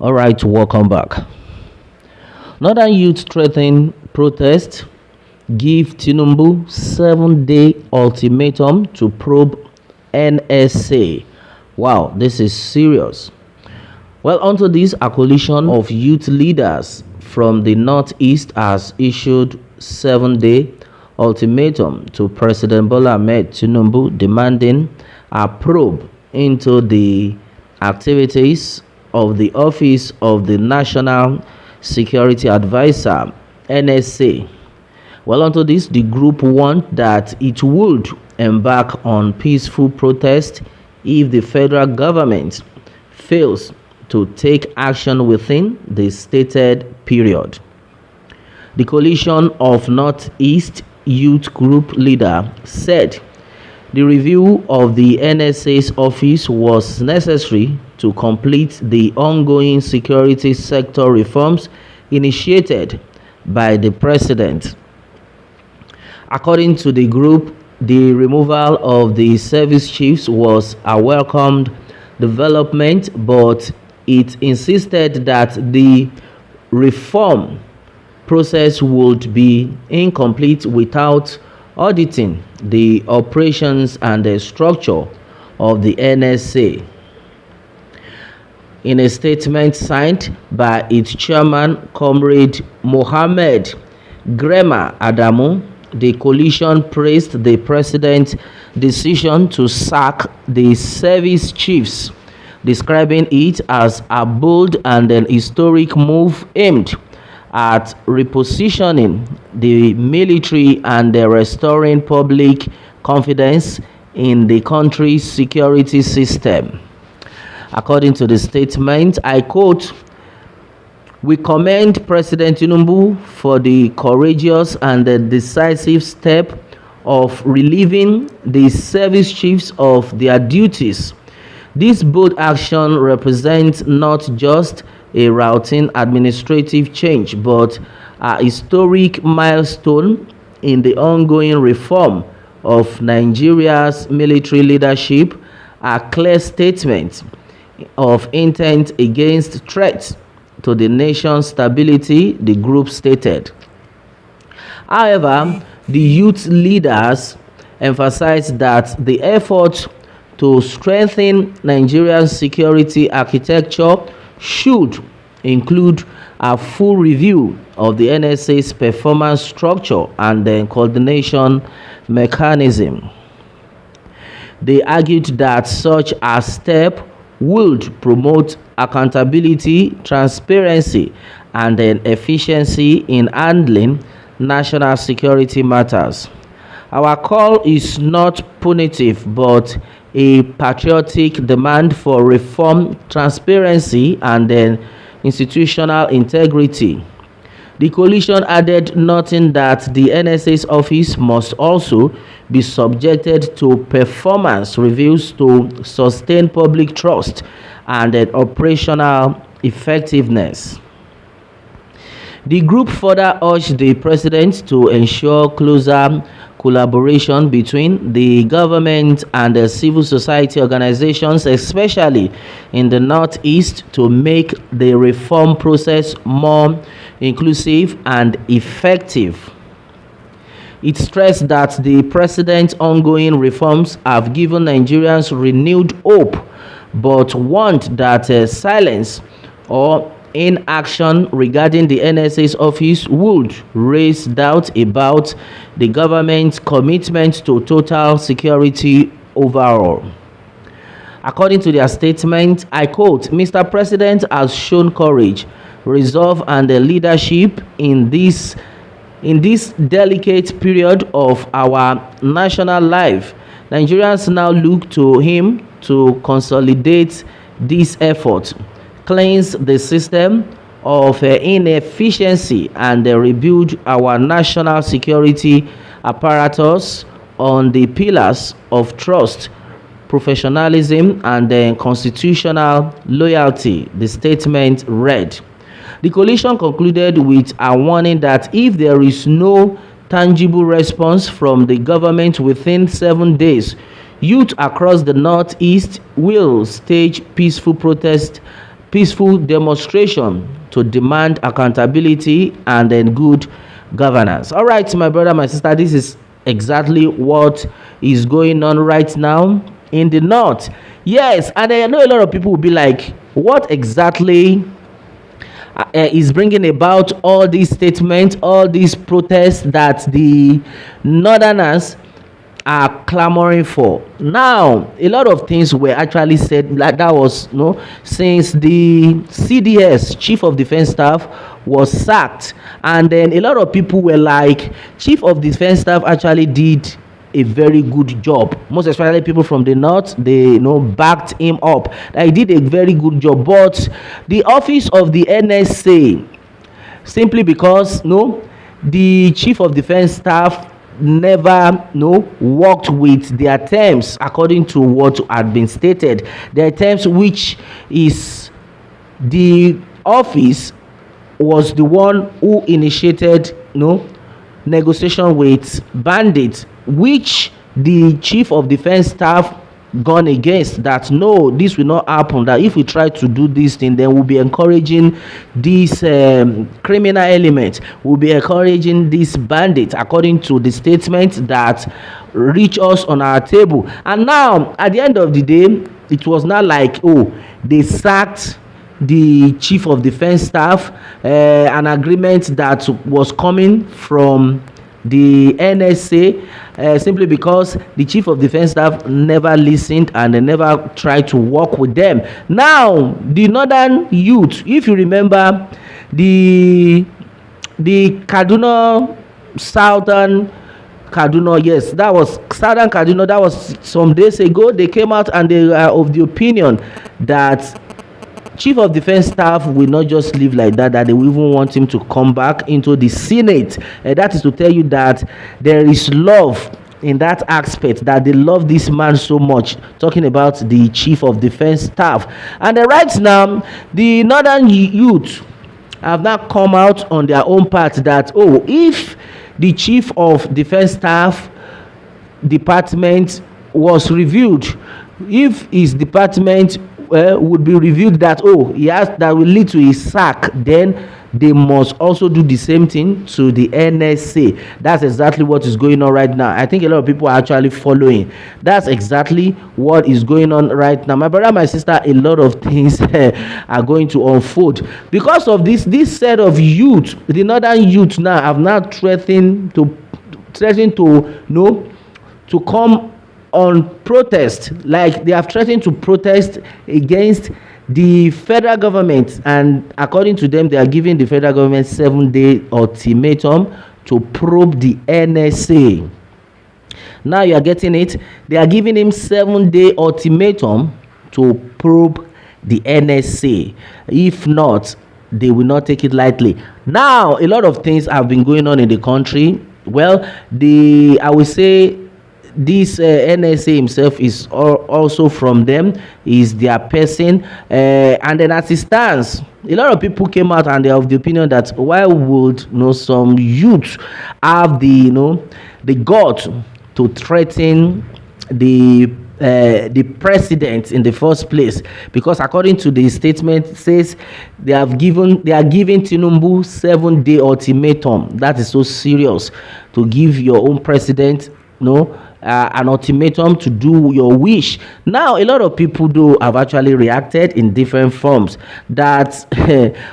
All right, welcome back. Northern youth threaten protest, give Tinubu 7-day ultimatum to probe NSA. Wow, this is serious. Well, onto this, a coalition of youth leaders from the Northeast has issued 7-day ultimatum to President Bola Ahmed Tinubu demanding a probe into the activities of the Office of the National Security Advisor, NSA. Well, onto this, the group want that it would embark on peaceful protest if the federal government fails to take action within the stated period. The coalition of Northeast Youth Group leader said the review of the NSA's office was necessary to complete the ongoing security sector reforms initiated by the president. According to the group, the removal of the service chiefs was a welcomed development, but it insisted that the reform process would be incomplete without auditing the operations and the structure of the NSA. In a statement signed by its chairman, Comrade Mohammed Grema Adamu, the coalition praised the president's decision to sack the service chiefs, describing it as a bold and an historic move aimed at repositioning the military and restoring public confidence in the country's security system. According to the statement, I quote, "We commend President Tinubu for the courageous and the decisive step of relieving the service chiefs of their duties. This bold action represents not just a routine administrative change, but a historic milestone in the ongoing reform of Nigeria's military leadership, a clear statement of intent against threats to the nation's stability," the group stated. However, the youth leaders emphasized that the effort to strengthen Nigeria's security architecture should include a full review of the NSA's performance structure and the coordination mechanism. They argued that such a step would promote accountability, transparency, and efficiency in handling national security matters. Our call is not punitive, but a patriotic demand for reform, transparency, and institutional integrity. The coalition added, noting that the NSA's office must also be subjected to performance reviews to sustain public trust and operational effectiveness. The group further urged the president to ensure closer collaboration between the government and the civil society organizations, especially in the Northeast, to make the reform process more inclusive and effective. It stressed that the president's ongoing reforms have given Nigerians renewed hope, but warned that silence or inaction regarding the NSA's office would raise doubt about the government's commitment to total security overall. According to their statement, I quote, "Mr. President has shown courage, resolve, and leadership in this delicate period of our national life. Nigerians now look to him to consolidate this effort, cleanse the system of inefficiency, and rebuild our national security apparatus on the pillars of trust, professionalism, and constitutional loyalty," the statement read. The coalition concluded with a warning that if there is no tangible response from the government within 7 days, youth across the Northeast will stage peaceful demonstration to demand accountability and then good governance. All right, my brother, my sister, this is exactly what is going on right now in the north. Yes, and I know a lot of people will be like, what exactly is bringing about all these statements, all these protests that the northerners are clamoring for? Now, a lot of things were actually said, like that was, since the CDS, Chief of Defense Staff, was sacked, and then a lot of people were like, Chief of Defense Staff actually did a very good job. Most especially people from the north, they backed him up. He did a very good job. But the office of the NSA, simply because the Chief of Defense Staff never worked with their terms according to what had been stated. Their terms, which is the office was the one who initiated negotiation with bandits, which the Chief of Defense Staff gone against, that no, this will not happen, that if we try to do this thing, then we'll be encouraging this criminal element, we'll be encouraging this bandit, according to the statement that reach us on our table. And now at the end of the day, it was not like, oh, they sacked the Chief of Defense Staff, an agreement that was coming from the NSA, simply because the Chief of Defense Staff never listened and they never tried to work with them. Now, the northern youth, if you remember, the Kaduna, southern Kaduna, yes, that was southern Kaduna, that was some days ago. They came out and they are of the opinion that Chief of Defense Staff will not just live like that, that they will even want him to come back into the Senate. That is to tell you that there is love in that aspect, that they love this man so much, talking about the Chief of Defense Staff. And right now, the northern youth have now come out on their own part that, oh, if the Chief of Defense Staff department was reviewed, if his department would be reviewed, that that will lead to his sack, then they must also do the same thing to the NSA. That's exactly what is going on right now. I think a lot of people are actually following. That's exactly what is going on right now. My brother, my sister, a lot of things are going to unfold because of this set of youth. The northern youth now have now threatened to come on protest, like they have threatened to protest against the federal government, and according to them, they are giving the federal government 7-day ultimatum to probe the NSA. Now you are getting it. They are giving him 7-day ultimatum to probe the NSA. If not, they will not take it lightly. Now a lot of things have been going on in the country. Well, I will say this NSA himself is also from them, is their person, and then as it stands, a lot of people came out and they are of the opinion that why would some youth have the guts to threaten the president in the first place, because according to the statement, it says they are giving Tinubu 7-day ultimatum. That is so serious, to give your own president an ultimatum to do your wish. Now a lot of people have actually reacted in different forms, that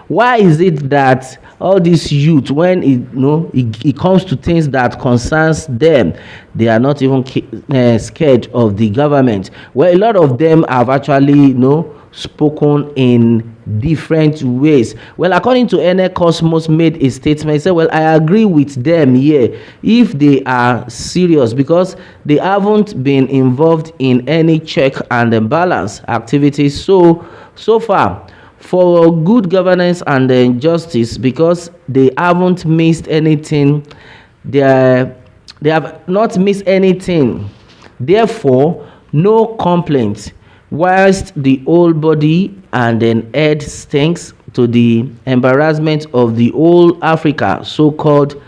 why is it that all these youth, when it comes to things that concerns them, they are not even scared of the government? Well, a lot of them have actually spoken in different ways. Well, according to NL Cosmos made a statement, he said, well, I agree with them here if they are serious, because they haven't been involved in any check and balance activities so far for good governance and justice, because they haven't missed anything. They have not missed anything, therefore no complaints, whilst the whole body and head stinks to the embarrassment of the whole Africa, so-called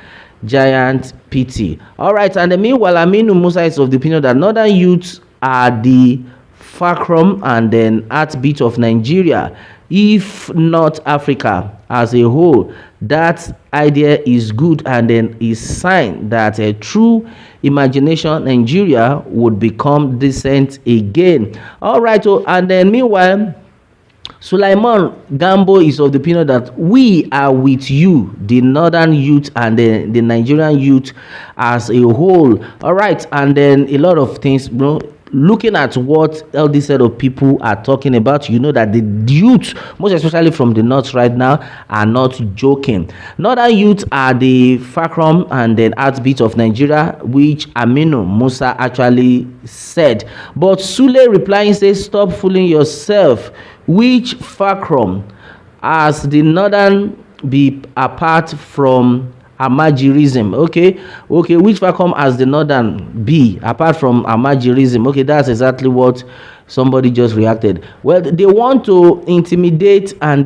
giant PT. All right, and meanwhile, Aminu Musa is of the opinion that northern youths are the fulcrum and heartbeat of Nigeria. if not Africa as a whole. That idea is good and then is sign that a true imagination Nigeria would become decent again. All right, so and then meanwhile, Sulaiman Gambo is of the opinion that we are with you, the northern youth and the Nigerian youth as a whole. All right, and then a lot of things, bro. Looking at what all these set of people are talking about, you know that the youth, most especially from the north right now, are not joking. Northern youth are the fulcrum and then heartbeat of Nigeria, which Aminu Musa actually said. But Sule replying says, stop fooling yourself. Which fulcrum? As the northern be apart from Amajirism? Okay, which fulcrum as the northern be apart from Amajirism? Okay, that's exactly what somebody just reacted. Well, they want to intimidate and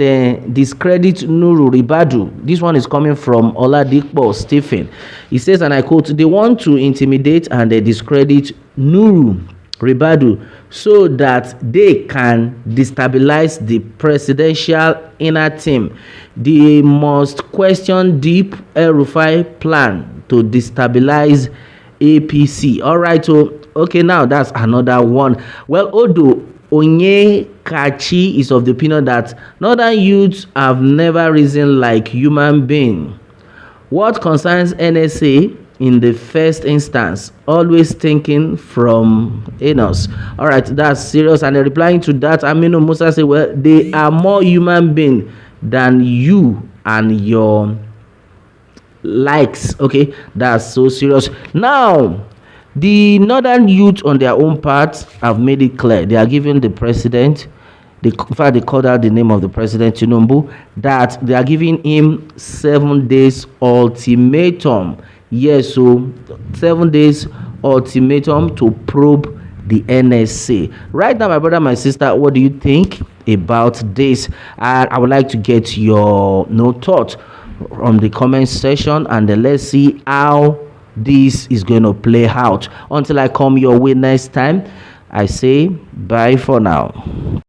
discredit Nuru Ribadu. This one is coming from Oladipo Stephen. He says, and I quote, they want to intimidate and discredit Nuru Ribadu so that they can destabilize the presidential inner team. They must question Deep El-Rufai plan to destabilize APC. All right, so okay, now that's another one. Well, Odo Onyekachi is of the opinion that northern youths have never risen like human beings. What concerns NSA in the first instance, always thinking from anus. All right, that's serious. And replying to that, Aminu Musa said, well, they are more human beings than you and your likes. Okay, that's so serious. Now, the northern youth on their own part have made it clear. They are giving the president, in fact, they called out the name of the president, Tinubu, that they are giving him 7 days ultimatum. Yes, so 7 days ultimatum to probe the NSA. Right now, my brother, my sister, what do you think about this? And I would like to get your thought from the comment section, and then let's see how this is going to play out. Until I come your way next time, I say bye for now.